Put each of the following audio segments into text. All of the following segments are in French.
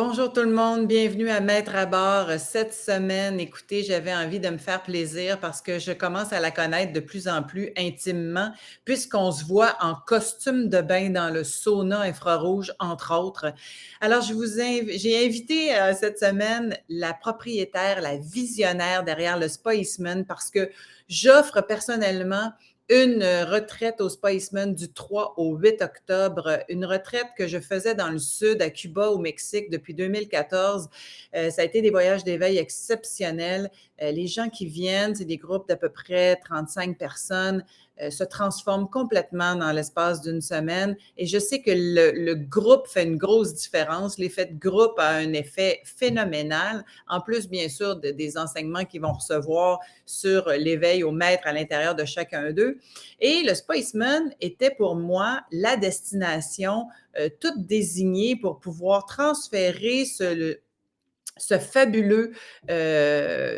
Bonjour tout le monde, bienvenue à Maître à bord. Cette semaine, écoutez, j'avais envie de me faire plaisir parce que je commence à la connaître de plus en plus intimement, puisqu'on se voit en costume de bain dans le sauna infrarouge, entre autres. Alors, j'ai invité cette semaine la propriétaire, la visionnaire derrière le Spa Eastman parce que j'offre personnellement une retraite au Spa Eastman du 3 au 8 octobre, une retraite que je faisais dans le sud, à Cuba, au Mexique, depuis 2014. Ça a été des voyages d'éveil exceptionnels. Les gens qui viennent, c'est des groupes d'à peu près 35 personnes, se transforment complètement dans l'espace d'une semaine. Et je sais que le groupe fait une grosse différence. L'effet de groupe a un effet phénoménal. En plus, bien sûr, des enseignements qu'ils vont recevoir sur l'éveil au maître à l'intérieur de chacun d'eux. Et le Spa Eastman était pour moi la destination toute désignée pour pouvoir transférer ce fabuleux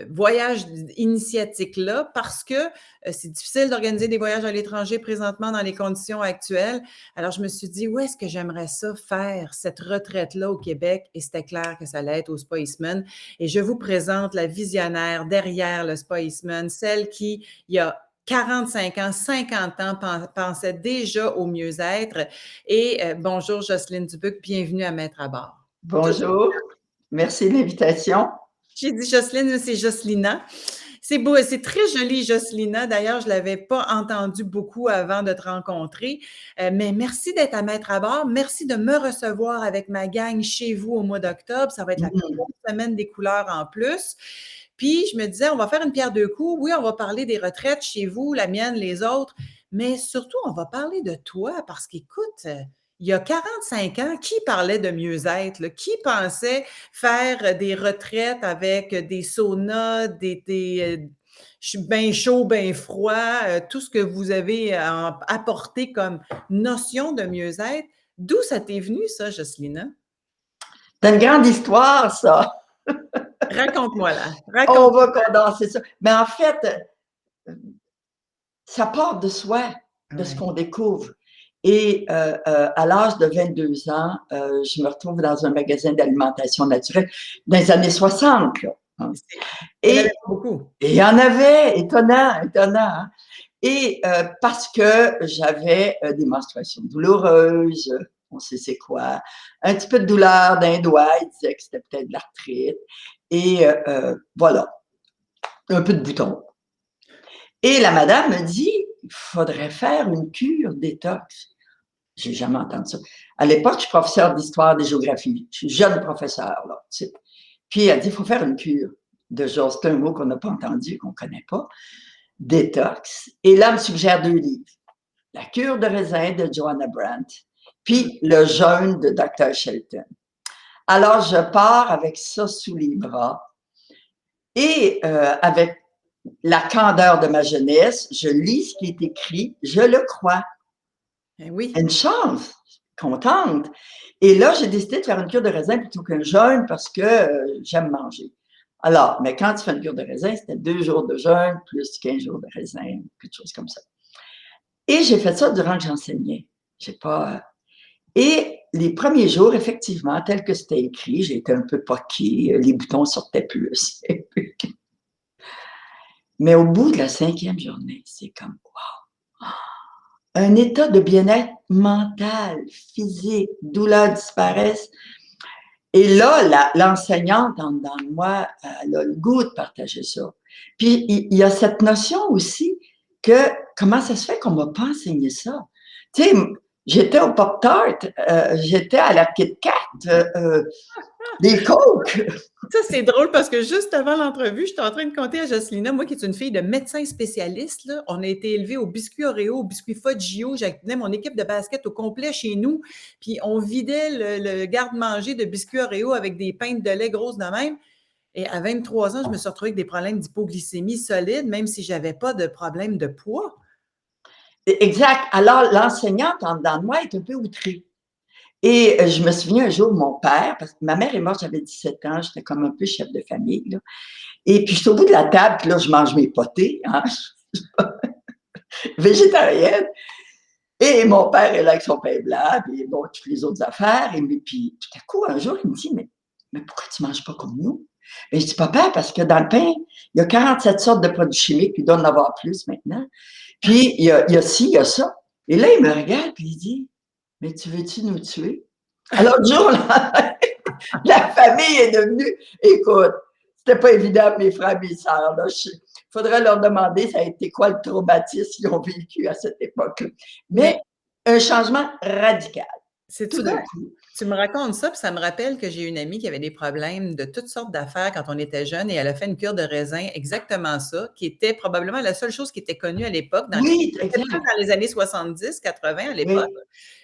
voyage initiatique-là parce que c'est difficile d'organiser des voyages à l'étranger présentement dans les conditions actuelles. Alors, je me suis dit, où est-ce que j'aimerais ça faire, cette retraite-là au Québec? Et c'était clair que ça allait être au Spa Eastman. Et je vous présente la visionnaire derrière le Spa Eastman, celle qui, il y a 45 ans, 50 ans, pensait déjà au mieux-être. Et bonjour Jocelyne Dubuc, bienvenue à Maître à bord. Bonjour, merci de l'invitation. J'ai dit Jocelyne, mais c'est Jocelina. C'est beau, c'est très joli, Jocelina. D'ailleurs, je ne l'avais pas entendu beaucoup avant de te rencontrer. Mais merci d'être à Maître à bord. Merci de me recevoir avec ma gang chez vous au mois d'octobre. Ça va être la grosse semaine des couleurs en plus. Puis, je me disais, on va faire une pierre deux coups. Oui, on va parler des retraites chez vous, la mienne, les autres. Mais surtout, on va parler de toi parce qu'écoute, il y a 45 ans, qui parlait de mieux-être? Qui pensait faire des retraites avec des saunas, bien chaud, bien froid, tout ce que vous avez apporté comme notion de mieux-être? D'où ça t'est venu, ça, Jocelyna? C'est une grande histoire, ça. Raconte-moi là. On Raconte-moi. va condenser ça. Mais en fait, ça part de soi, de ce Ouais. qu'on découvre. Et à l'âge de 22 ans, je me retrouve dans un magasin d'alimentation naturelle dans les années 60. Là, hein. Il n'y en avait Et pas beaucoup. il y en avait, étonnant, étonnant. Hein. Et parce que j'avais des menstruations douloureuses, on sait c'est quoi, un petit peu de douleur d'un doigt, il disait que c'était peut-être de l'arthrite, et voilà, un peu de boutons. Et la madame me dit, il faudrait faire une cure détox. J'ai jamais entendu ça. À l'époque, je suis professeur d'histoire et de géographie. Je suis jeune professeur, là. Tu sais. Puis elle dit, il faut faire une cure de genre, c'est un mot qu'on n'a pas entendu, qu'on ne connaît pas, détox. Et là, elle me suggère 2 livres. La cure de raisin de Joanna Brandt, puis le jeûne de Dr. Shelton. Alors, je pars avec ça sous les bras et avec la candeur de ma jeunesse, je lis ce qui est écrit, je le crois. Ben oui. Une chance, contente. Et là, j'ai décidé de faire une cure de raisin plutôt qu'un jeûne parce que j'aime manger. Alors, mais quand tu fais une cure de raisin, c'était 2 jours de jeûne plus 15 jours de raisin, quelque chose comme ça. Et j'ai fait ça durant que j'enseignais. J'ai pas. Et les premiers jours, effectivement, tel que c'était écrit, j'ai été un peu poquée, les boutons sortaient plus. Mais au bout de la 5e journée, c'est comme wow. Un état de bien-être mental, physique, douleurs disparaissent. Et là, l'enseignante en dedans de moi, elle a le goût de partager ça. Puis, il y a cette notion aussi que comment ça se fait qu'on ne m'a pas enseigné ça? Tu sais, j'étais au Pop-Tart, j'étais à la Kit Kat, des Coke. Ça, c'est drôle parce que juste avant l'entrevue, j'étais en train de compter à Jocelina, moi qui est une fille de médecin spécialiste, là, on a été élevés au biscuit Oreo, au biscuit Fudgio. J'avais mon équipe de basket au complet chez nous, puis on vidait le garde-manger de biscuit Oreo avec des pintes de lait grosses de même. Et à 23 ans, je me suis retrouvée avec des problèmes d'hypoglycémie solide, même si je n'avais pas de problème de poids. Exact. Alors, l'enseignante en dedans de moi est un peu outrée. Et je me souviens un jour, mon père, parce que ma mère est morte, j'avais 17 ans, j'étais comme un peu chef de famille, là. Et puis, je suis au bout de la table, puis là, je mange mes potés, hein, végétarienne. Et mon père est là avec son pain blanc, puis bon, toutes les autres affaires. Et puis, tout à coup, un jour, il me dit, mais mais pourquoi tu ne manges pas comme nous? Ben, je dis, papa, parce que dans le pain, il y a 47 sortes de produits chimiques, puis il doit en avoir plus maintenant. Puis, il y a ci, il y a ça. Et là, il me regarde, puis il dit, mais tu veux-tu nous tuer? Alors, le jour, là, la famille est devenue, écoute, c'était pas évident, mes frères et mes sœurs. Il faudrait leur demander, ça a été quoi le traumatisme qu'ils ont vécu à cette époque-là. Mais un changement radical. Tout d'un coup. Tu me racontes ça, puis ça me rappelle que j'ai une amie qui avait des problèmes de toutes sortes d'affaires quand on était jeune et elle a fait une cure de raisin, exactement ça, qui était probablement la seule chose qui était connue à l'époque, Oui, peut-être plus dans les années 70, 80 à l'époque. Oui.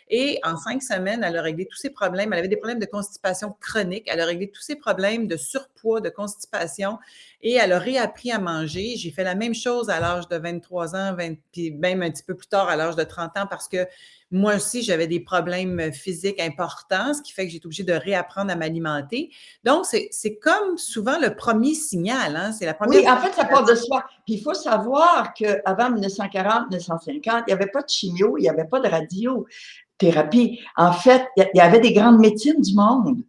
Et en 5 semaines, elle a réglé tous ses problèmes. Elle avait des problèmes de constipation chronique. Elle a réglé tous ses problèmes de surpoids, de constipation et elle a réappris à manger. J'ai fait la même chose à l'âge de 23 ans, puis même un petit peu plus tard à l'âge de 30 ans parce que moi aussi, j'avais des problèmes physiques importants, ce qui fait que j'ai été obligée de réapprendre à m'alimenter. Donc, c'est comme souvent le premier signal. Hein? C'est la première. Oui, en fait, ça part de soi. Puis il faut savoir qu'avant 1940-1950, il n'y avait pas de chimio, il n'y avait pas de radiothérapie. En fait, il y avait des grandes médecines du monde.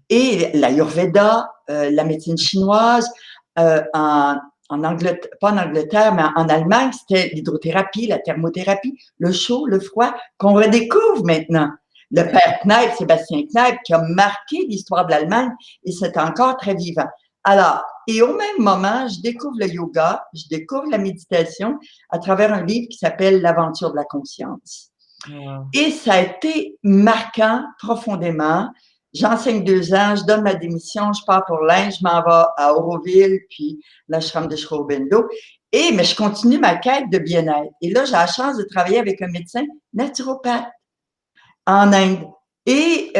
Et l'Ayurveda, la médecine chinoise, en Angleterre, pas en Angleterre, mais en Allemagne, c'était l'hydrothérapie, la thermothérapie, le chaud, le froid, qu'on redécouvre maintenant. Le père Kneipp, Sébastien Kneipp, qui a marqué l'histoire de l'Allemagne et c'est encore très vivant. Alors, et au même moment, je découvre le yoga, je découvre la méditation à travers un livre qui s'appelle L'aventure de la conscience. Et ça a été marquant profondément. J'enseigne 2 ans, je donne ma démission, je pars pour l'Inde, je m'en vais à Auroville, puis l'ashram de Sri Aurobindo. Mais je continue ma quête de bien-être. Et là, j'ai la chance de travailler avec un médecin naturopathe en Inde. Puis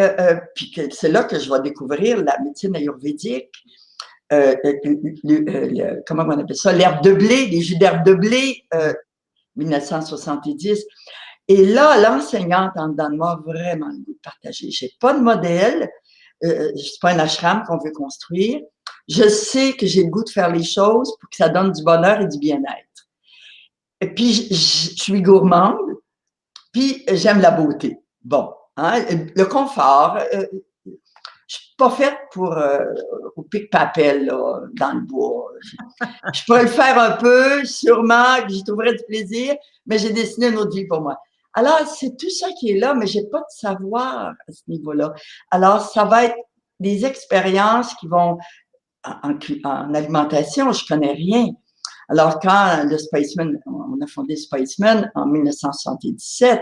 c'est là que je vais découvrir la médecine ayurvédique, comment on appelle ça, l'herbe de blé, les jus d'herbe de blé, 1970. Et là, l'enseignante en dedans de moi a vraiment le goût de partager. Je n'ai pas de modèle, c'est pas un ashram qu'on veut construire. Je sais que j'ai le goût de faire les choses pour que ça donne du bonheur et du bien-être. Et puis, je suis gourmande, puis j'aime la beauté. Bon, hein, le confort. Je suis pas faite pour au pic-papel là, dans le bois. Je pourrais le faire un peu, sûrement, que j'y trouverais du plaisir, mais j'ai dessiné une autre vie pour moi. Alors, c'est tout ça qui est là, mais j'ai pas de savoir à ce niveau-là. Alors, ça va être des expériences qui vont en alimentation, je connais rien. Alors, quand le Spaceman, on a fondé Spaceman en 1977,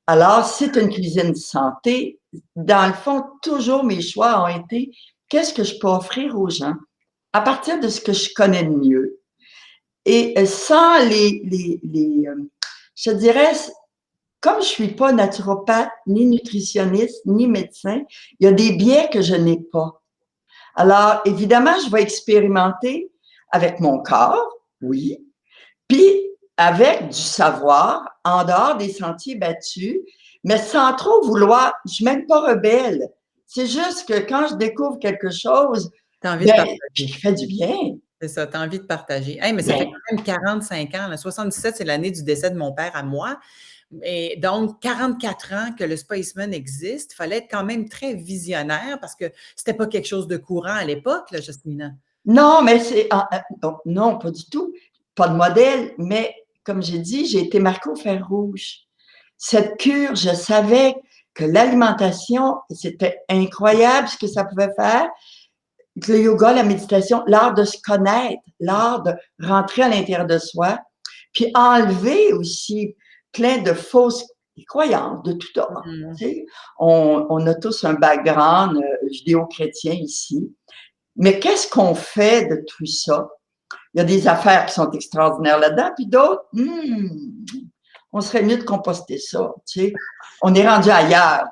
alors, c'est une cuisine santé. Dans le fond, toujours mes choix ont été qu'est-ce que je peux offrir aux gens à partir de ce que je connais de mieux. Et sans je dirais, comme je suis pas naturopathe, ni nutritionniste, ni médecin, il y a des biais que je n'ai pas. Alors, évidemment, je vais expérimenter avec mon corps, oui, puis avec du savoir, en dehors des sentiers battus, mais sans trop vouloir, je suis même pas rebelle. C'est juste que quand je découvre quelque chose, qui fait du bien. C'est ça, tu as envie de partager. Hey, mais ça fait quand même 45 ans. Là. 77, c'est l'année du décès de mon père à moi. Et donc, 44 ans que le Spaceman existe, il fallait être quand même très visionnaire parce que c'était pas quelque chose de courant à l'époque, là, Jasmina. Non, mais non, pas du tout. Pas de modèle, mais comme j'ai dit, j'ai été marquée au fer rouge. Cette cure, je savais que l'alimentation, c'était incroyable ce que ça pouvait faire. Le yoga, la méditation, l'art de se connaître, l'art de rentrer à l'intérieur de soi, puis enlever aussi plein de fausses croyances de tout ordre. Tu sais. On a tous un background judéo-chrétien ici. Mais qu'est-ce qu'on fait de tout ça? Il y a des affaires qui sont extraordinaires là-dedans, puis d'autres, on serait mieux de composter ça. Tu sais. On est rendu ailleurs.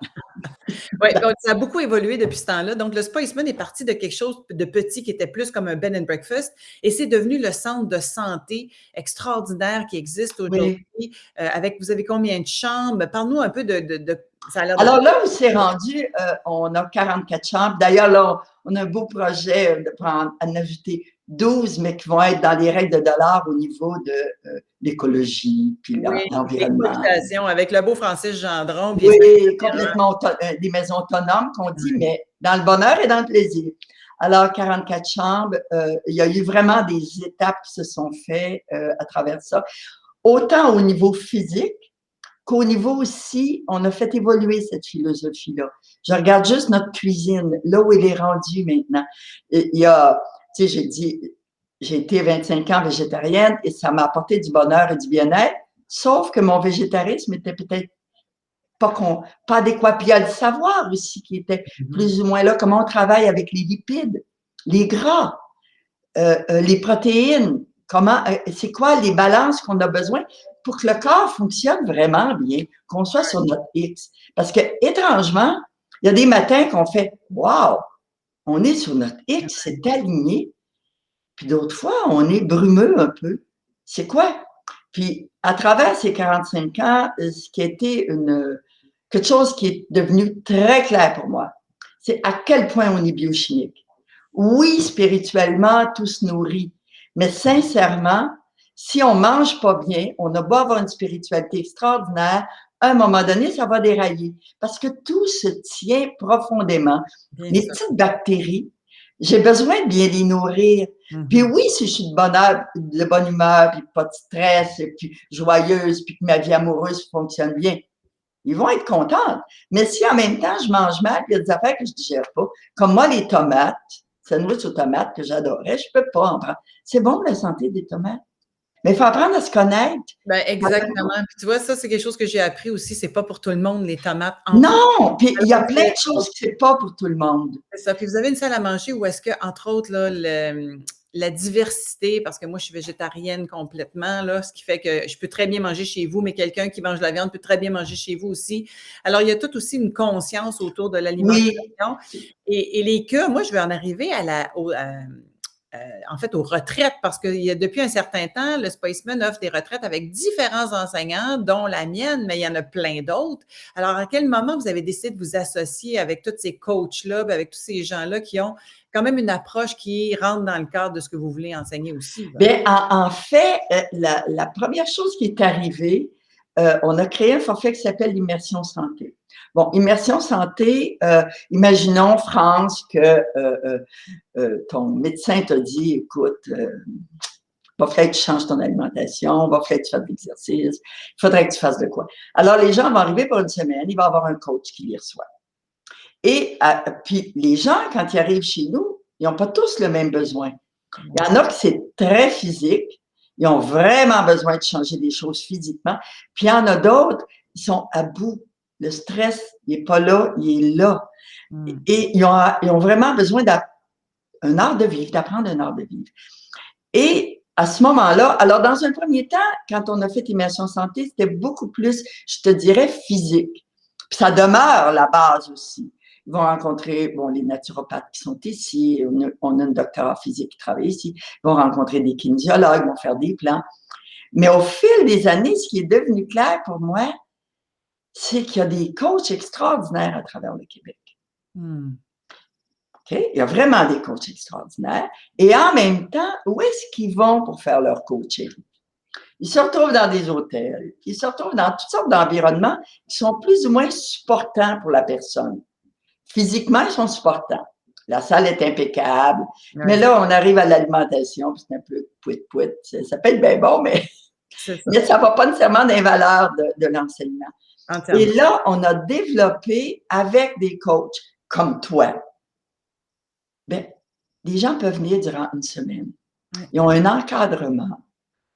Oui, ça a beaucoup évolué depuis ce temps-là. Donc, le Spaceman est parti de quelque chose de petit qui était plus comme un bed and breakfast et c'est devenu le centre de santé extraordinaire qui existe aujourd'hui. Oui. Avec, vous avez combien de chambres? Parle-nous un peu de Ça a l'air de... Alors là où c'est rendu, on a 44 chambres. D'ailleurs, là, on a un beau projet pour en ajouter 12, mais qui vont être dans les règles de dollars au niveau de l'écologie, puis Oui, l'environnement. l'écohabitation avec le beau Francis Gendron, puis Oui, complètement des maisons autonomes qu'on dit, ouais. mais dans le bonheur et dans le plaisir. Alors, 44 chambres, il y a eu vraiment des étapes qui se sont faites à travers ça, autant au niveau physique qu'au niveau aussi, on a fait évoluer cette philosophie-là. Je regarde juste notre cuisine, là où elle est rendue maintenant. Il y a, tu sais, j'ai été 25 ans végétarienne et ça m'a apporté du bonheur et du bien-être, sauf que mon végétarisme était peut-être pas adéquat. Puis il y a le savoir aussi qui était plus ou moins là, comment on travaille avec les lipides, les gras, les protéines, c'est quoi les balances qu'on a besoin pour que le corps fonctionne vraiment bien, qu'on soit sur notre X. Parce que, étrangement, il y a des matins qu'on fait Wow, on est sur notre X, c'est aligné. Puis d'autres fois, on est brumeux un peu. C'est quoi? Puis, à travers ces 45 ans, ce qui a été quelque chose qui est devenu très clair pour moi, c'est à quel point on est biochimique. Oui, spirituellement, tout se nourrit, mais sincèrement, si on mange pas bien, on a beau avoir une spiritualité extraordinaire, à un moment donné, ça va dérailler parce que tout se tient profondément. Bien Les sûr. petites bactéries, j'ai besoin de bien les nourrir. Puis oui, si je suis de bonne humeur, puis pas de stress, et puis joyeuse, puis que ma vie amoureuse fonctionne bien, ils vont être contents. Mais si en même temps, je mange mal, puis il y a des affaires que je ne digère pas, comme moi, les tomates, sandwich aux tomates que j'adorais, je ne peux pas en prendre. C'est bon pour la santé des tomates. Mais il faut apprendre à se connaître. Ben, exactement. Puis tu vois, ça, c'est quelque chose que j'ai appris aussi. C'est pas pour tout le monde, les tomates. Non! Puis il y a Alors plein que de choses qui c'est pas pour tout le monde. c'est ça. Puis vous avez une salle à manger où est-ce que, entre autres, là, la diversité, parce que moi, je suis végétarienne complètement, là, ce qui fait que je peux très bien manger chez vous, mais quelqu'un qui mange de la viande peut très bien manger chez vous aussi. Alors, il y a tout aussi une conscience autour de Oui. l'alimentation. Et les cas, moi, je vais en arriver en fait, aux retraites, parce que depuis un certain temps, le Spaceman offre des retraites avec différents enseignants, dont la mienne, mais il y en a plein d'autres. Alors, à quel moment vous avez décidé de vous associer avec tous ces coachs-là, avec tous ces gens-là qui ont quand même une approche qui rentre dans le cadre de ce que vous voulez enseigner aussi? Bien, en fait, la première chose qui est arrivée, on a créé un forfait qui s'appelle l'immersion santé. Bon, immersion santé, imaginons, France, que ton médecin t'a dit, écoute, va falloir que tu changes ton alimentation, va falloir que tu fasses de l'exercice, il faudrait que tu fasses de quoi. Alors, les gens vont arriver pour une semaine, il va y avoir un coach qui les reçoit. Et puis, les gens, quand ils arrivent chez nous, ils n'ont pas tous le même besoin. Il y en a qui c'est très physique, ils ont vraiment besoin de changer des choses physiquement. Puis il y en a d'autres, ils sont à bout. Le stress, il n'est pas là, il est là. Et ils ont vraiment besoin d'un art de vivre, d'apprendre un art de vivre. Et à ce moment-là, alors dans un premier temps, quand on a fait Immersion Santé, c'était beaucoup plus, je te dirais, physique. Puis ça demeure la base aussi. Ils vont rencontrer, bon, les naturopathes qui sont ici, on a une docteur en physique qui travaille ici, ils vont rencontrer des kinésiologues, ils vont faire des plans. Mais au fil des années, ce qui est devenu clair pour moi, c'est qu'il y a des coachs extraordinaires à travers le Québec. Okay? Il y a vraiment des coachs extraordinaires. Et en même temps, où est-ce qu'ils vont pour faire leur coaching? Ils se retrouvent dans des hôtels, ils se retrouvent dans toutes sortes d'environnements qui sont plus ou moins supportants pour la personne. Physiquement, ils sont supportants. La salle est impeccable. Ouais. Mais là, on arrive à l'alimentation, puis c'est un peu pouit-pouit. Ça peut être bien bon, mais ça ne va pas nécessairement dans les valeurs de l'enseignement. Et là, on a développé avec des coachs comme toi. Bien, les gens peuvent venir durant une semaine. Ils ont un encadrement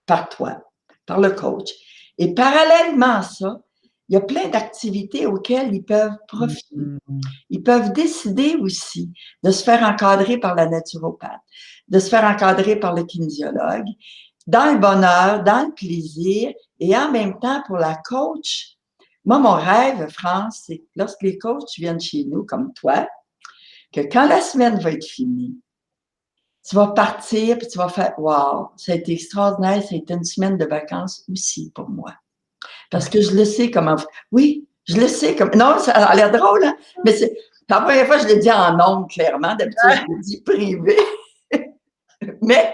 par toi, par le coach. Et parallèlement à ça, il y a plein d'activités auxquelles ils peuvent profiter. Ils peuvent décider aussi de se faire encadrer par la naturopathe, de se faire encadrer par le kinésiologue, dans le bonheur, dans le plaisir, et en même temps pour la coach. Moi, mon rêve, France, c'est que lorsque les coachs viennent chez nous, comme toi, que quand la semaine va être finie, tu vas partir puis tu vas faire « Wow, ça a été extraordinaire, ça a été une semaine de vacances aussi pour moi. » Parce que je le sais comment… Oui, Je le sais comme. Non, ça a l'air drôle, hein? Mais c'est. La première fois, je l'ai dit en ondes, clairement. D'habitude, je le dis privé. Mais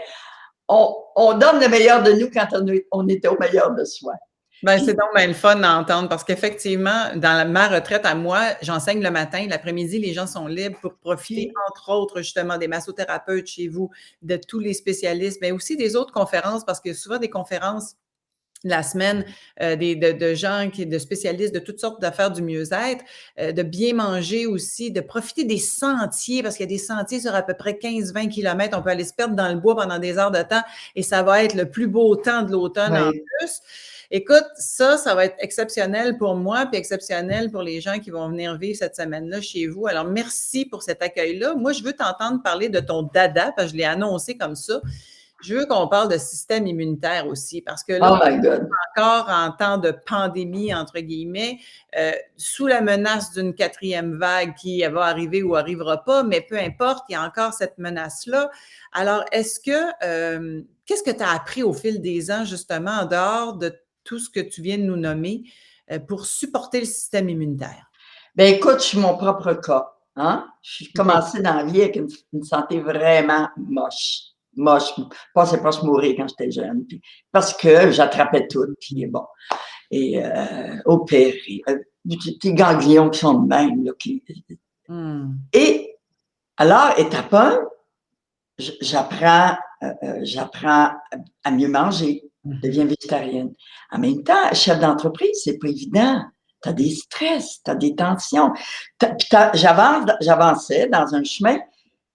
on donne le meilleur de nous quand on est au meilleur de soi. Ben, c'est donc bien le fun d'entendre parce qu'effectivement, dans ma retraite à moi, j'enseigne le matin, l'après-midi, les gens sont libres pour profiter, entre autres, justement, des massothérapeutes chez vous, de tous les spécialistes, mais aussi des autres conférences, parce qu'il y a souvent des conférences la semaine de gens, de spécialistes de toutes sortes d'affaires du mieux-être, de bien manger aussi, de profiter des sentiers, parce qu'il y a des sentiers sur à peu près 15-20 kilomètres. On peut aller se perdre dans le bois pendant des heures de temps et ça va être le plus beau temps de l'automne en plus. Écoute, ça va être exceptionnel pour moi, puis exceptionnel pour les gens qui vont venir vivre cette semaine-là chez vous. Alors, merci pour cet accueil-là. Moi, je veux t'entendre parler de ton dada, parce que je l'ai annoncé comme ça. Je veux qu'on parle de système immunitaire aussi, parce que là, oh my God. encore en temps de pandémie, entre guillemets, sous la menace d'une quatrième vague qui va arriver ou arrivera pas, mais peu importe, il y a encore cette menace-là. Alors, qu'est-ce que tu as appris au fil des ans, justement, en dehors de tout ce que tu viens de nous nommer, pour supporter le système immunitaire? Ben écoute, je suis mon propre cas. Hein? Je suis commencé dans la vie avec une santé vraiment moche. Moche. Je pensais pas se mourir quand j'étais jeune. Puis, parce que j'attrapais tout. Puis bon. Et opéré. Des ganglions qui sont de même. Là, Et alors, étape 1, j'apprends à mieux manger. Je deviens végétarienne. En même temps, chef d'entreprise, c'est pas évident. Tu as des stress, tu as des tensions. J'avançais dans un chemin.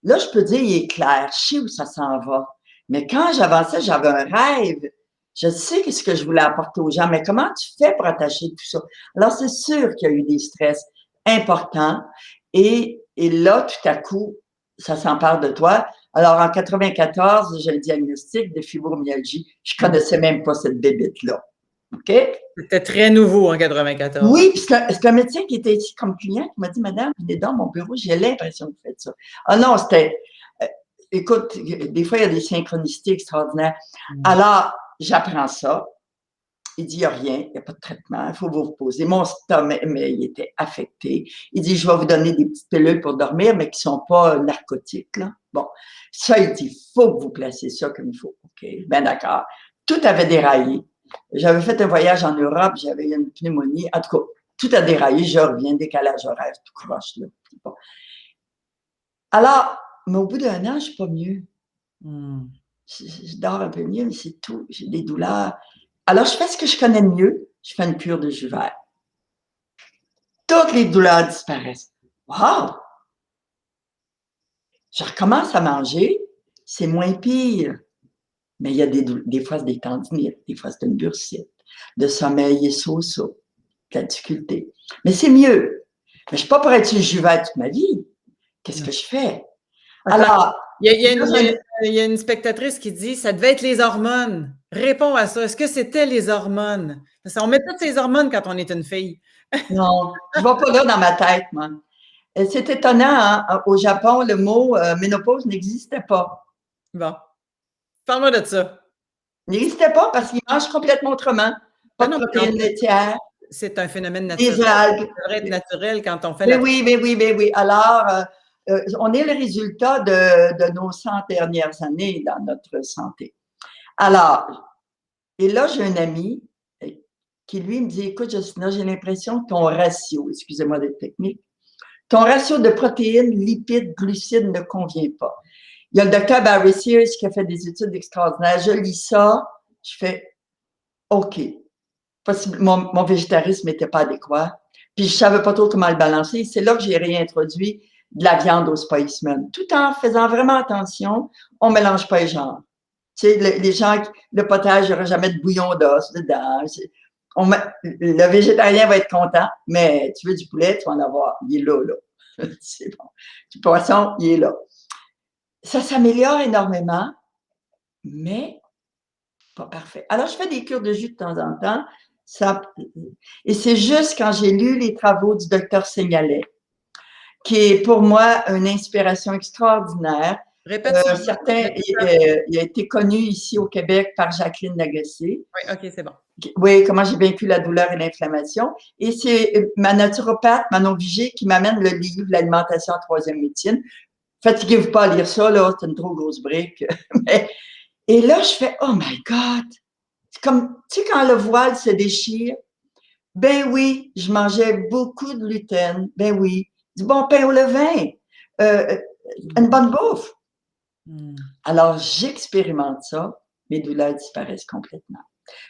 Là, je peux dire, il est clair, je sais où ça s'en va. Mais quand j'avançais, j'avais un rêve. Je sais ce que je voulais apporter aux gens, mais comment tu fais pour attacher tout ça? Alors, c'est sûr qu'il y a eu des stress importants. Et là, tout à coup, ça s'empare de toi. Alors, en 94, j'ai un diagnostic de fibromyalgie. Je ne connaissais même pas cette bébête-là. OK? C'était très nouveau en 94. Oui, puis c'est un médecin qui était ici comme client qui m'a dit, Madame, venez dans mon bureau, j'ai l'impression que vous faites ça. Ah non, c'était. Écoute, des fois, il y a des synchronicités extraordinaires. Alors, j'apprends ça. Il dit, il n'y a rien, il n'y a pas de traitement, il faut vous reposer. Mon stomac, mais il était affecté. Il dit, je vais vous donner des petites pilules pour dormir, mais qui ne sont pas narcotiques. Là. Bon, ça, il dit, il faut que vous placiez ça comme il faut. OK, bien d'accord. Tout avait déraillé. J'avais fait un voyage en Europe, j'avais eu une pneumonie. En tout cas, tout a déraillé, je reviens, décalage horaire, tout croche. Là. Bon. Alors, mais au bout d'un an, je ne suis pas mieux. Je dors un peu mieux, mais c'est tout. J'ai des douleurs. Alors, je fais ce que je connais de mieux. Je fais une cure de jus vert. Toutes les douleurs disparaissent. Wow! Je recommence à manger. C'est moins pire. Mais il y a des fois, c'est des tendinites. Des fois, c'est une bursite. Le sommeil est so-so. La difficulté. Mais c'est mieux. Mais je ne suis pas pour être sur le jus vert toute ma vie. Qu'est-ce que je fais? Alors, il y a une spectatrice qui dit, ça devait être les hormones. Réponds à ça. Est-ce que c'était les hormones? Parce qu'on met toutes ces hormones quand on est une fille. Non, je ne vais pas là dans ma tête, moi. C'est étonnant, hein? Au Japon, le mot ménopause n'existait pas. Bon. Parle-moi de ça. Il n'existait pas parce qu'ils mangent complètement autrement. Pas de protéines laitières. C'est un phénomène naturel. Des algues. Ça devrait être naturel quand on fait mais oui. Alors, on est le résultat de nos 100 dernières années dans notre santé. Alors, et là, j'ai un ami qui, lui, me dit, écoute, Justina, j'ai l'impression que ton ratio, excusez-moi d'être technique, ton ratio de protéines, lipides, glucides ne convient pas. Il y a le docteur Barry Sears qui a fait des études extraordinaires. Je lis ça, je fais OK. Mon végétarisme n'était pas adéquat. Puis je ne savais pas trop comment le balancer. C'est là que j'ai réintroduit de la viande au Spiceman. Tout en faisant vraiment attention, on ne mélange pas les genres. Tu sais, les gens, le potage, il n'y aura jamais de bouillon d'os dedans. Le végétarien va être content, mais tu veux du poulet, tu vas en avoir. Il est là. C'est bon. Du poisson, il est là. Ça s'améliore énormément, mais pas parfait. Alors, je fais des cures de jus de temps en temps. Et c'est juste quand j'ai lu les travaux du docteur Seignalais, qui est pour moi une inspiration extraordinaire. Répète il a été connu ici au Québec par Jacqueline Lagacé. Oui, OK, c'est bon. Oui, comment j'ai vaincu la douleur et l'inflammation. Et c'est ma naturopathe, Manon Vigé, qui m'amène le livre L'alimentation en troisième médecine. Fatiguez-vous pas à lire ça, là, c'est une trop grosse brique. Et là, je fais, oh my God! C'est comme, tu sais, quand le voile se déchire, ben oui, je mangeais beaucoup de gluten, ben oui, du bon pain au levain, une bonne bouffe. Alors, j'expérimente ça, mes douleurs disparaissent complètement.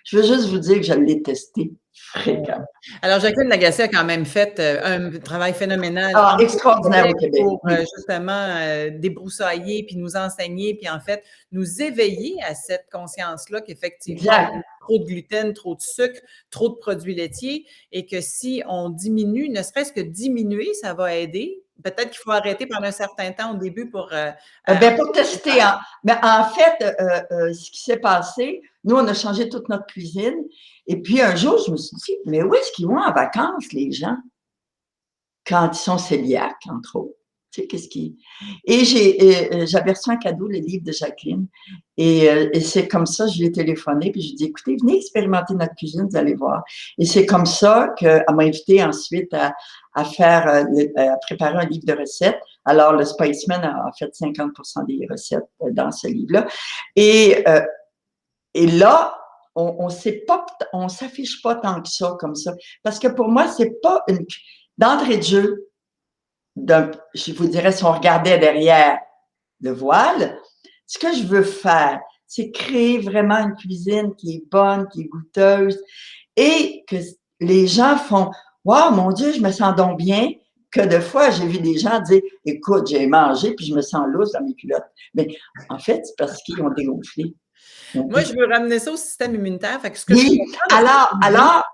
Je veux juste vous dire que je l'ai testé fréquemment. Alors, Jacqueline Lagacé a quand même fait un travail phénoménal extraordinaire au Québec. pour justement débroussailler, puis nous enseigner, puis en fait, nous éveiller à cette conscience-là qu'effectivement, il y a trop de gluten, trop de sucre, trop de produits laitiers, et que si on diminue, ne serait-ce que diminuer, ça va aider. Peut-être qu'il faut arrêter pendant un certain temps au début pour… pour tester. Mais en fait, ce qui s'est passé, nous, on a changé toute notre cuisine. Et puis, un jour, je me suis dit, mais où est-ce qu'ils vont en vacances, les gens, quand ils sont cœliaques, entre autres? Tu sais, qu'est-ce qui… Et j'avais reçu un cadeau, le livre de Jacqueline. Et c'est comme ça, je lui ai téléphoné, puis je lui ai dit, écoutez, venez expérimenter notre cuisine, vous allez voir. Et c'est comme ça qu'elle m'a invité ensuite à préparer un livre de recettes. Alors, le Spiceman a fait 50% des recettes dans ce livre-là. Et là, on s'affiche pas tant que ça, comme ça. Parce que pour moi, c'est pas une… D'entrée de jeu, je vous dirais, si on regardait derrière le voile, ce que je veux faire, c'est créer vraiment une cuisine qui est bonne, qui est goûteuse et que les gens font « Wow, mon Dieu, je me sens donc bien », que de fois, j'ai vu des gens dire « Écoute, j'ai mangé puis je me sens lousse dans mes culottes ». Mais en fait, c'est parce qu'ils ont dégonflé. Moi, je veux ramener ça au système immunitaire. Fait que ce que oui, alors,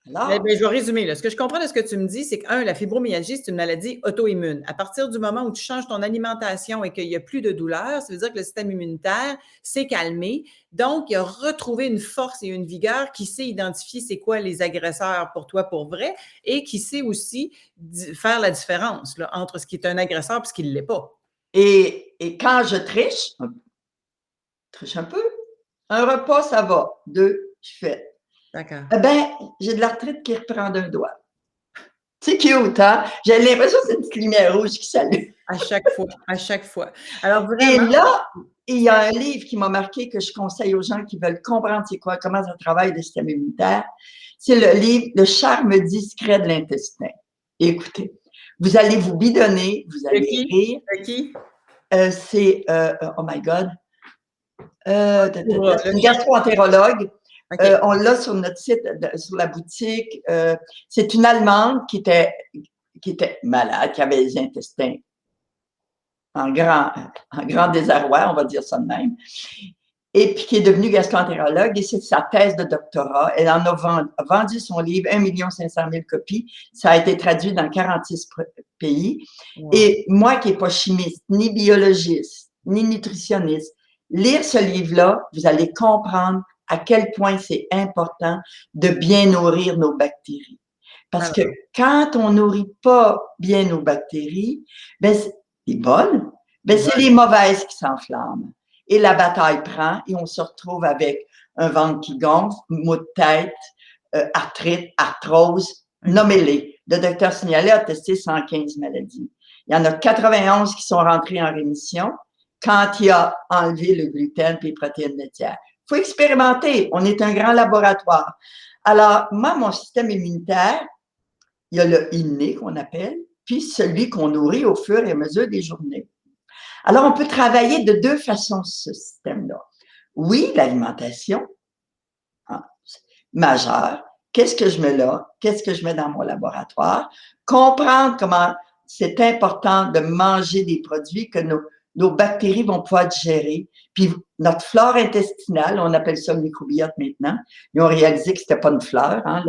je vais résumer. Là. Ce que je comprends de ce que tu me dis, c'est que, la fibromyalgie, c'est une maladie auto-immune. À partir du moment où tu changes ton alimentation et qu'il n'y a plus de douleur, ça veut dire que le système immunitaire s'est calmé. Donc, il a retrouvé une force et une vigueur qui sait identifier c'est quoi les agresseurs pour toi pour vrai et qui sait aussi faire la différence là, entre ce qui est un agresseur et ce qui ne l'est pas. Et quand je triche un peu, un repas, ça va. 2, je fais. D'accord. Eh bien, j'ai de l'arthrite qui reprend d'un doigt. C'est cute, hein? J'ai l'impression que c'est une petite lumière rouge qui s'allume. À chaque fois, à chaque fois. Alors, vraiment… Et là, il y a un livre qui m'a marqué que je conseille aux gens qui veulent comprendre c'est quoi, comment ça travaille le système immunitaire. C'est le livre Le charme discret de l'intestin. Écoutez, vous allez vous bidonner, vous allez rire. De qui? C'est, oh my God, une gastro-entérologue. Okay. On l'a sur notre site, sur la boutique. C'est une Allemande qui était malade, qui avait les intestins en grand désarroi, on va dire ça de même, et puis qui est devenue gastro-entérologue, et c'est sa thèse de doctorat. Elle en a vendu son livre 1 500 000 copies. Ça a été traduit dans 46 pays. Wow. Et moi qui n'ai pas chimiste, ni biologiste, ni nutritionniste, lire ce livre-là, vous allez comprendre à quel point c'est important de bien nourrir nos bactéries. Parce que quand on nourrit pas bien nos bactéries, ben, les bonnes, ben, c'est les mauvaises qui s'enflamment. Et la bataille prend et on se retrouve avec un ventre qui gonfle, maux de tête, arthrite, arthrose, nommez-les. Le docteur Signalet a testé 115 maladies. Il y en a 91 qui sont rentrés en rémission quand il a enlevé le gluten et les protéines laitières. Il faut expérimenter. On est un grand laboratoire. Alors, moi, mon système immunitaire, il y a le inné qu'on appelle, puis celui qu'on nourrit au fur et à mesure des journées. Alors, on peut travailler de 2 façons ce système-là. Oui, l'alimentation, majeure. Qu'est-ce que je mets là? Qu'est-ce que je mets dans mon laboratoire? Comprendre comment c'est important de manger des produits que nos bactéries vont pouvoir digérer. Puis notre flore intestinale, on appelle ça le microbiote maintenant. Ils ont réalisé que c'était pas une fleur, hein,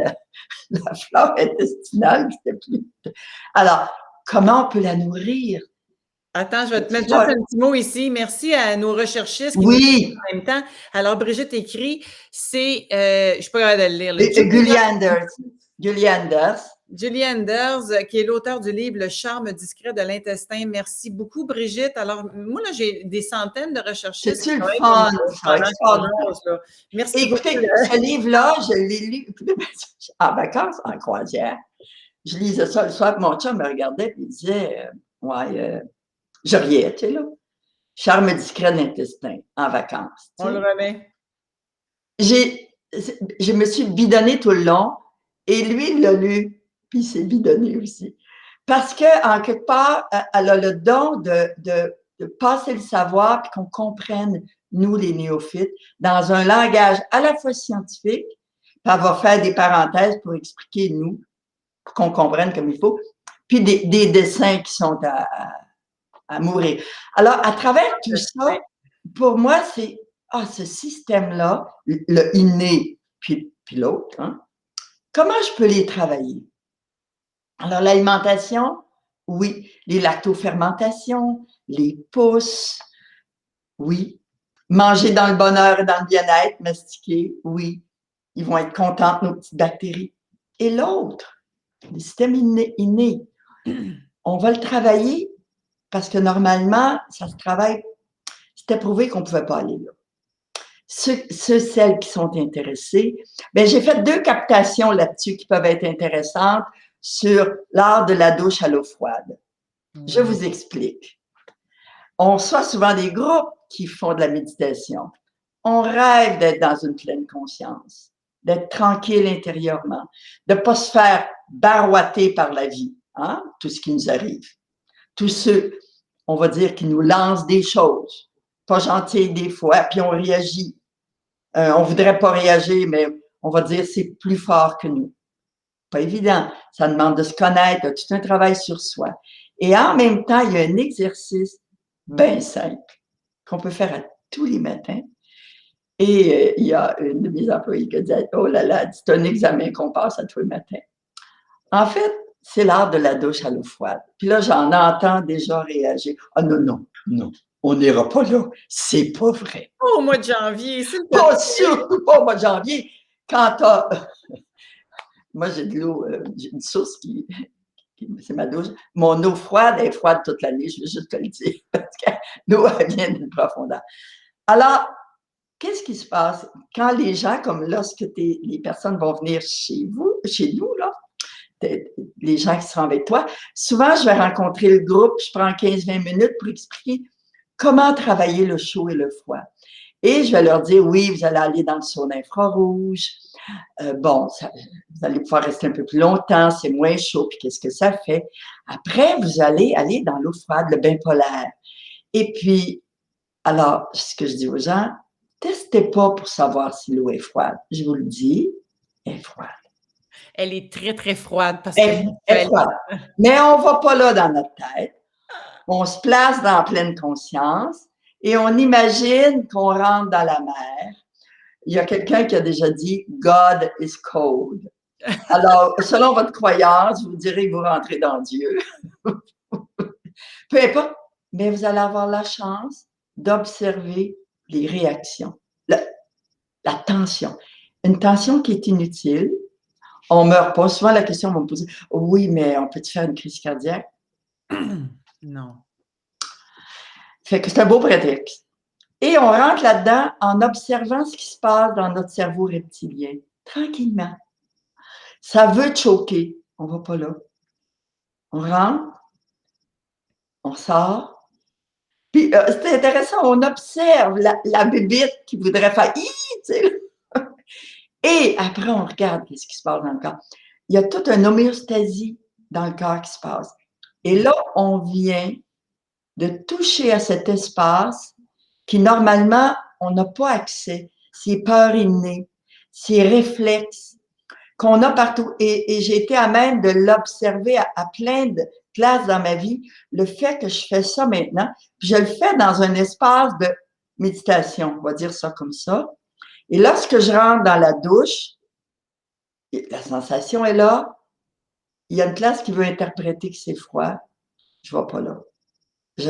la flore intestinale, c'était plus. Alors, comment on peut la nourrir? Attends, je vais te mettre juste un petit mot ici. Merci à nos recherchistes qui nous disent en même temps. Alors, Brigitte écrit, c'est, je ne suis pas capable de le lire. Gullianders. Julie Anders, qui est l'auteur du livre Le charme discret de l'intestin. Merci beaucoup, Brigitte. Alors, moi, là, j'ai des centaines de recherchistes qui C'est-tu le travaillent pour fun, moi ça, pendant qu'on extraordinaire. jase, là. Merci beaucoup. Écoutez, ce livre-là, je l'ai lu en vacances, en croisière. Je lisais ça le soir, mon chum me regardait et il disait, ouais, je riais, tu sais, là. Charme discret de l'intestin, en vacances. On le remet. Je me suis bidonnée tout le long et lui, il l'a lu, puis il s'est bidonné aussi. Parce qu'en quelque part, elle a le don de passer le savoir puis qu'on comprenne, nous, les néophytes, dans un langage à la fois scientifique, puis elle va faire des parenthèses pour expliquer, nous, pour qu'on comprenne comme il faut, puis des dessins qui sont à mourir. Alors, à travers tout ça, pour moi, c'est ce système-là, le inné, puis l'autre, hein, comment je peux les travailler? Alors, l'alimentation, oui. Les lactofermentations, les pousses, oui. Manger dans le bonheur et dans le bien-être, mastiquer, oui. Ils vont être contents, nos petites bactéries. Et l'autre, le système inné, on va le travailler parce que normalement, ça se travaille. C'était prouvé qu'on ne pouvait pas aller là. Celles qui sont intéressées, bien, j'ai fait 2 captations là-dessus qui peuvent être intéressantes sur l'art de la douche à l'eau froide. Je vous explique. On reçoit souvent des groupes qui font de la méditation. On rêve d'être dans une pleine conscience, d'être tranquille intérieurement, de ne pas se faire barouater par la vie, hein, tout ce qui nous arrive. Tous ceux, on va dire, qui nous lancent des choses, pas gentilles des fois, puis on réagit. On ne voudrait pas réagir, mais on va dire c'est plus fort que nous. Pas évident. Ça demande de se connaître, tout un travail sur soi. Et en même temps, il y a un exercice bien simple qu'on peut faire à tous les matins. Et il y a une de mes employées qui a dit, oh là là, c'est un examen qu'on passe à tous les matins. En fait, c'est l'art de la douche à l'eau froide. Puis là, j'en entends déjà réagir. Ah non, non, non, on n'ira pas là. C'est pas vrai. Au mois de janvier, s'il te Pas plaît. surtout pas au mois de janvier. Quand t'as... Moi, j'ai de l'eau, j'ai une source c'est ma douche. Mon eau froide est froide toute l'année, je veux juste te le dire, parce que l'eau, elle vient d'une profondeur. Alors, qu'est-ce qui se passe quand les gens, comme lorsque les personnes vont venir chez nous, là, les gens qui seront avec toi, souvent, je vais rencontrer le groupe, je prends 15-20 minutes pour expliquer comment travailler le chaud et le froid. Et je vais leur dire, oui, vous allez aller dans le sauna infrarouge. Bon, vous allez pouvoir rester un peu plus longtemps, c'est moins chaud, puis qu'est-ce que ça fait? Après, vous allez aller dans l'eau froide, le bain polaire. Et puis, alors, ce que je dis aux gens, testez pas pour savoir si l'eau est froide. Je vous le dis, elle est froide. Elle est très, très froide parce que Elle est froide. Mais on ne va pas là dans notre tête. On se place dans pleine conscience et on imagine qu'on rentre dans la mer. Il y a quelqu'un qui a déjà dit God is cold. Alors, selon votre croyance, vous direz que vous rentrez dans Dieu. Peu importe, mais vous allez avoir la chance d'observer les réactions, la tension. Une tension qui est inutile. On ne meurt pas. Souvent, la question va me poser, oui, mais on peut-tu faire une crise cardiaque? Non. Fait que c'est un beau prétexte. Et on rentre là-dedans en observant ce qui se passe dans notre cerveau reptilien, tranquillement. Ça veut choquer. On ne va pas là. On rentre, on sort. Puis c'est intéressant, on observe la bébite qui voudrait faire « tu sais. Et après, on regarde ce qui se passe dans le corps. Il y a toute une homéostasie dans le corps qui se passe. Et là, on vient de toucher à cet espace qui, normalement, on n'a pas accès. Ces peurs innées, ces réflexes qu'on a partout. Et j'ai été à même de l'observer à plein de places dans ma vie, le fait que je fais ça maintenant, puis je le fais dans un espace de méditation, on va dire ça comme ça. Et lorsque je rentre dans la douche, la sensation est là. Il y a une classe qui veut interpréter que c'est froid. Je ne vais pas là. Puis,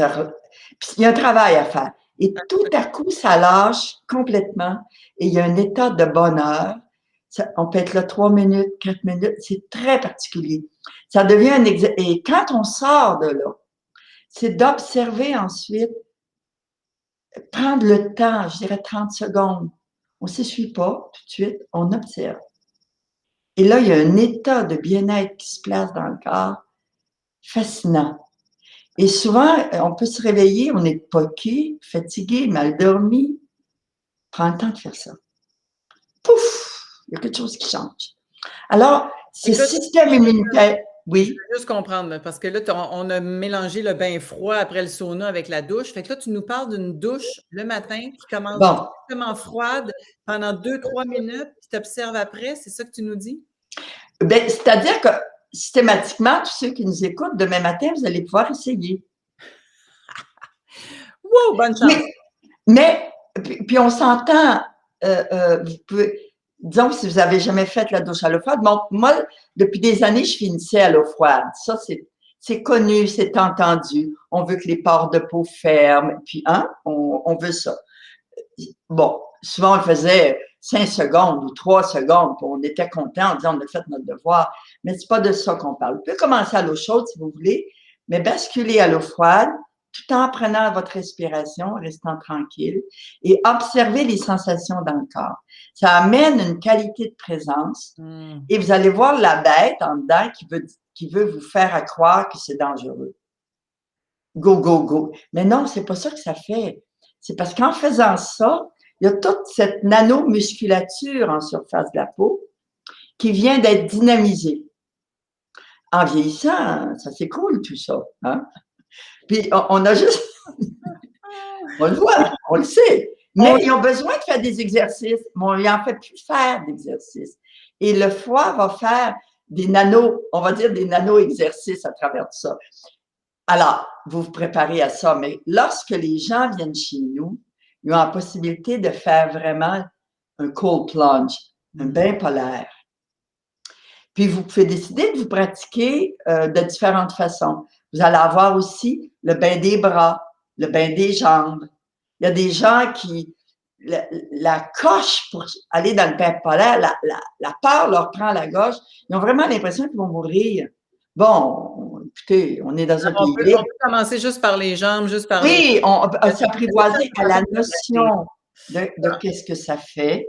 il y a un travail à faire. Et tout à coup, ça lâche complètement. Et il y a un état de bonheur. On peut être là 3 minutes, 4 minutes. C'est très particulier. Ça devient un exercice. Et quand on sort de là, c'est d'observer ensuite, prendre le temps, je dirais 30 secondes. On ne s'essuie pas tout de suite, on observe. Et là, il y a un état de bien-être qui se place dans le corps fascinant. Et souvent, on peut se réveiller, on est poqué, fatigué, mal dormi. Prends le temps de faire ça. Pouf! Il y a quelque chose qui change. Alors, ce système immunitaire, oui. Je veux juste comprendre, là, parce que là, on a mélangé le bain froid après le sauna avec la douche. Fait que là, tu nous parles d'une douche le matin qui commence directement froide pendant 2-3 minutes, puis tu observes après. C'est ça que tu nous dis? Ben, c'est-à-dire que systématiquement, tous ceux qui nous écoutent, demain matin, vous allez pouvoir essayer. Wow, bonne chance! Mais puis on s'entend, vous pouvez, disons que si vous n'avez jamais fait la douche à l'eau froide, bon, moi, depuis des années, je finissais à l'eau froide. Ça, c'est connu, c'est entendu. On veut que les pores de peau ferment, puis on veut ça. Bon, souvent, on le faisait 5 secondes ou 3 secondes, puis on était content en disant on a fait notre devoir. Mais c'est pas de ça qu'on parle. Vous pouvez commencer à l'eau chaude si vous voulez, mais basculer à l'eau froide tout en prenant votre respiration, restant tranquille et observer les sensations dans le corps. Ça amène une qualité de présence et vous allez voir la bête en dedans qui veut vous faire croire que c'est dangereux. Go, go, go. Mais non, c'est pas ça que ça fait. C'est parce qu'en faisant ça, il y a toute cette nanomusculature en surface de la peau qui vient d'être dynamisée. En vieillissant, ça s'écroule tout ça. Hein? Puis on a juste, on le voit, on le sait. Mais ils ont besoin de faire des exercices, mais on n'en fait plus faire d'exercices. Et le foie va faire des on va dire des nano-exercices à travers tout ça. Alors, vous vous préparez à ça, mais lorsque les gens viennent chez nous, ils ont la possibilité de faire vraiment un cold plunge, un bain polaire. Puis, vous pouvez décider de vous pratiquer de différentes façons. Vous allez avoir aussi le bain des bras, le bain des jambes. Il y a des gens qui, la coche pour aller dans le bain polaire, la peur leur prend la gorge. Ils ont vraiment l'impression qu'ils vont mourir. Bon, écoutez, on est dans un pays libre. On peut commencer juste par les jambes, juste par oui, on peut s'apprivoiser à la notion de qu'est-ce que ça fait.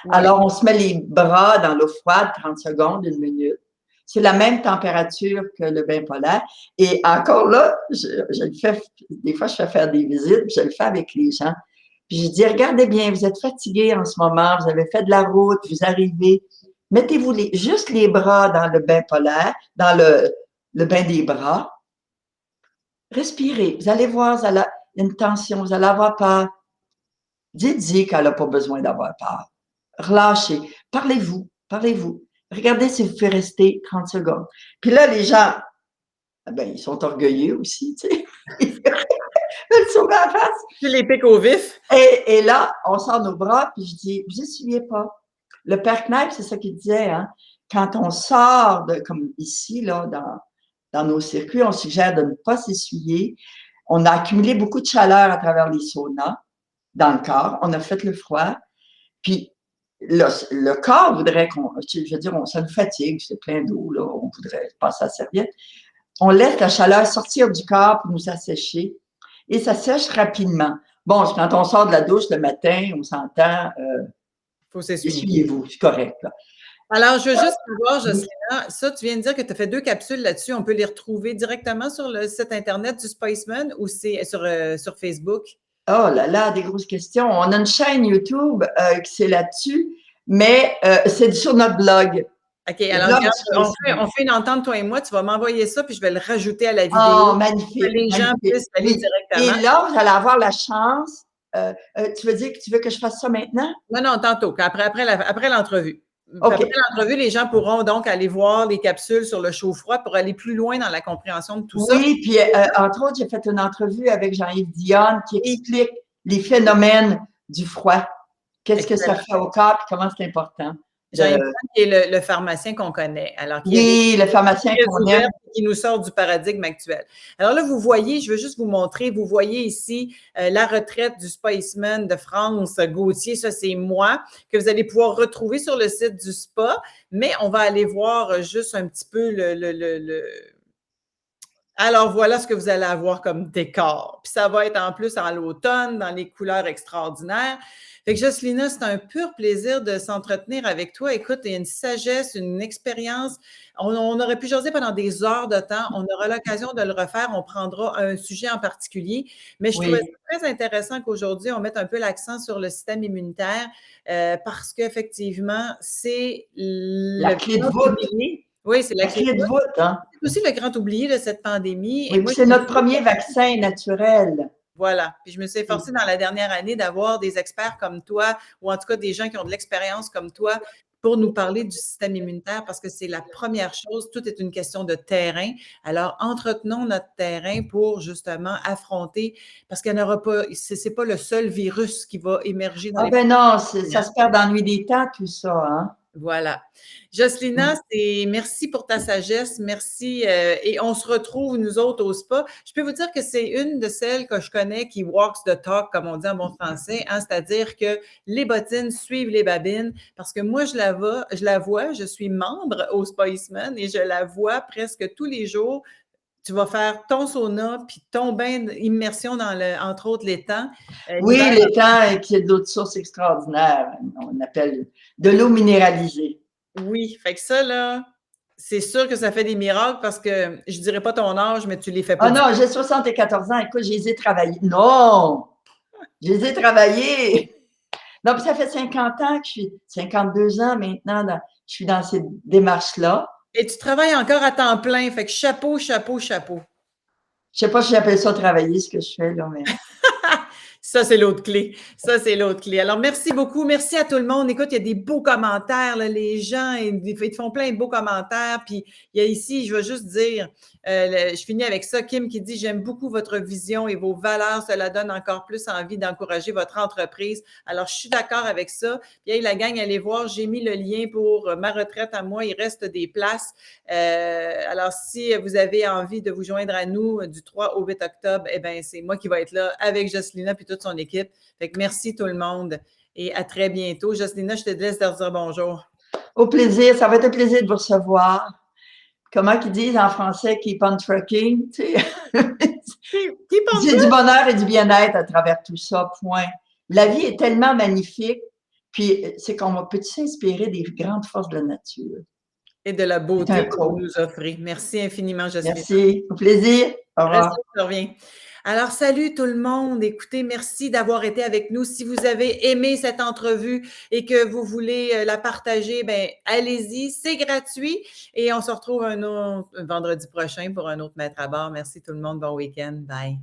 Oui. Alors, on se met les bras dans l'eau froide, 30 secondes, 1 minute. C'est la même température que le bain polaire. Et encore là, je le fais, des fois, je fais faire des visites, puis je le fais avec les gens. Puis je dis, regardez bien, vous êtes fatigués en ce moment, vous avez fait de la route, vous arrivez. Mettez-vous juste les bras dans le bain polaire, dans le bain des bras. Respirez. Vous allez voir, il y a une tension, vous allez avoir peur. Dites-y qu'elle n'a pas besoin d'avoir peur. Relâchez. Parlez-vous. Regardez si vous pouvez rester 30 secondes. Puis là, les gens, ben, ils sont orgueilleux aussi, tu sais. Ils veulent sauver la face. Tu les piques au vif. Et là, on sort nos bras, puis je dis, vous essuyez pas. Le père Kneip, c'est ça qu'il disait, hein. Quand on sort comme ici, là, dans nos circuits, on suggère de ne pas s'essuyer. On a accumulé beaucoup de chaleur à travers les saunas dans le corps. On a fait le froid. Puis, le corps voudrait je veux dire, ça nous fatigue, c'est plein d'eau, là, on voudrait passer à la serviette. On laisse la chaleur sortir du corps pour nous assécher et ça sèche rapidement. Bon, quand on sort de la douche le matin, on s'entend, faut s'essuyer. Essuyez-vous, c'est correct, là. Alors, je veux juste savoir, Jocelyna, ça, tu viens de dire que tu as fait 2 capsules là-dessus. On peut les retrouver directement sur le site Internet du Spiceman ou c'est sur Facebook? Oh là là, des grosses questions. On a une chaîne YouTube qui c'est là-dessus, mais c'est sur notre blog. OK, alors on fait une entente, toi et moi. Tu vas m'envoyer ça, puis je vais le rajouter à la vidéo. Oh, magnifique. Que les gens puissent aller directement. Et là, vous allez avoir la chance. Tu veux dire que tu veux que je fasse ça maintenant? Non, tantôt, après l'entrevue. Okay. Après l'entrevue, les gens pourront donc aller voir les capsules sur le chaud-froid pour aller plus loin dans la compréhension de tout ça. Oui, puis entre autres, j'ai fait une entrevue avec Jean-Yves Dionne qui explique les phénomènes du froid. Qu'est-ce que ça fait au corps et comment c'est important. de... Jean-Yves qui est le pharmacien qu'on connaît, alors qui est Oui, le pharmacien très qu'on aime. ouvert et qui nous sort du paradigme actuel. Alors là, vous voyez, je veux juste vous montrer, vous voyez ici la retraite du Spaceman de France, Gauthier, ça c'est moi, que vous allez pouvoir retrouver sur le site du spa, mais on va aller voir juste un petit peu Alors, voilà ce que vous allez avoir comme décor. Puis ça va être en plus à l'automne, dans les couleurs extraordinaires. Fait que Jocelyna, c'est un pur plaisir de s'entretenir avec toi. Écoute, il y a une sagesse, une expérience. On aurait pu jaser pendant des heures de temps. On aura l'occasion de le refaire. On prendra un sujet en particulier. Mais je trouvais Oui, ça très intéressant qu'aujourd'hui, on mette un peu l'accent sur le système immunitaire parce qu'effectivement, c'est la le clé de grand voûte. oublié. Oui, c'est la La clé clé de de voûte. voûte, hein? C'est aussi le grand oublié de cette pandémie. Et Oui, moi, puis c'est je me notre suis premier vaccin naturel. voilà. Puis je me suis efforcée dans la dernière année d'avoir des experts comme toi, ou en tout cas des gens qui ont de l'expérience comme toi, pour nous parler du système immunitaire, parce que c'est la première chose. Tout est une question de terrain. Alors, entretenons notre terrain pour justement affronter, parce qu'il n'y en aura pas, c'est pas le seul virus qui va émerger dans Ah les ben non, prochaines ça années. se perd dans la nuit des temps, tout ça, hein? Voilà. Jocelyna, Mm. merci pour ta sagesse, merci. Et on se retrouve, nous autres, au spa. Je peux vous dire que c'est une de celles que je connais qui walks the talk, comme on dit en bon français, hein, c'est-à-dire que les bottines suivent les babines, parce que moi, je la vois, je suis membre au Spiceman et je la vois presque tous les jours. Tu vas faire ton sauna puis ton bain d'immersion dans entre autres l'étang. L'hiver, Oui, l'étang qui est d'autres sources extraordinaires. On appelle de l'eau minéralisée. oui, fait que ça, là, c'est sûr que ça fait des miracles parce que je dirais pas ton âge, mais tu les fais pas Ah du non, j'ai 74 ans. Écoute, je les ai travaillés. Non! Je les ai travaillés. Non, puis ça fait 50 ans que je suis, 52 ans maintenant, je suis dans cette démarche-là. Et tu travailles encore à temps plein, fait que chapeau, chapeau, chapeau. Je sais pas si j'appelle ça travailler, ce que je fais, là, mais Ça, c'est l'autre clé. Ça, c'est l'autre clé. Alors, merci beaucoup. Merci à tout le monde. Écoute, il y a des beaux commentaires. Là, les gens, ils te font plein de beaux commentaires. Puis, il y a ici, je veux juste dire, je finis avec ça. Kim qui dit, j'aime beaucoup votre vision et vos valeurs. Cela donne encore plus envie d'encourager votre entreprise. Alors, je suis d'accord avec ça. Puis, hey, la gang, allez voir. J'ai mis le lien pour ma retraite à moi. Il reste des places. Alors, si vous avez envie de vous joindre à nous du 3 au 8 octobre, eh bien, c'est moi qui vais être là avec Jocelyna et toute son équipe. Fait que merci tout le monde et à très bientôt. Jocelyna, je te laisse leur dire bonjour. au plaisir, ça va être un plaisir de vous recevoir. Comment qu'ils disent en français, keep on trucking, tu sais. Qui pense J'ai ça? du bonheur et du bien-être à travers tout ça, point. La vie est tellement magnifique, puis c'est qu'on peut s'inspirer des grandes forces de la nature. Et de la C'est un beauté que vous quote. nous offrez. Merci infiniment, Jocelyna. Merci, au plaisir. Au Reste, revoir. je reviens. Alors, salut tout le monde. Écoutez, merci d'avoir été avec nous. Si vous avez aimé cette entrevue et que vous voulez la partager, ben allez-y, c'est gratuit. Et on se retrouve un vendredi prochain pour un autre Maître à bord. Merci tout le monde. Bon week-end. Bye.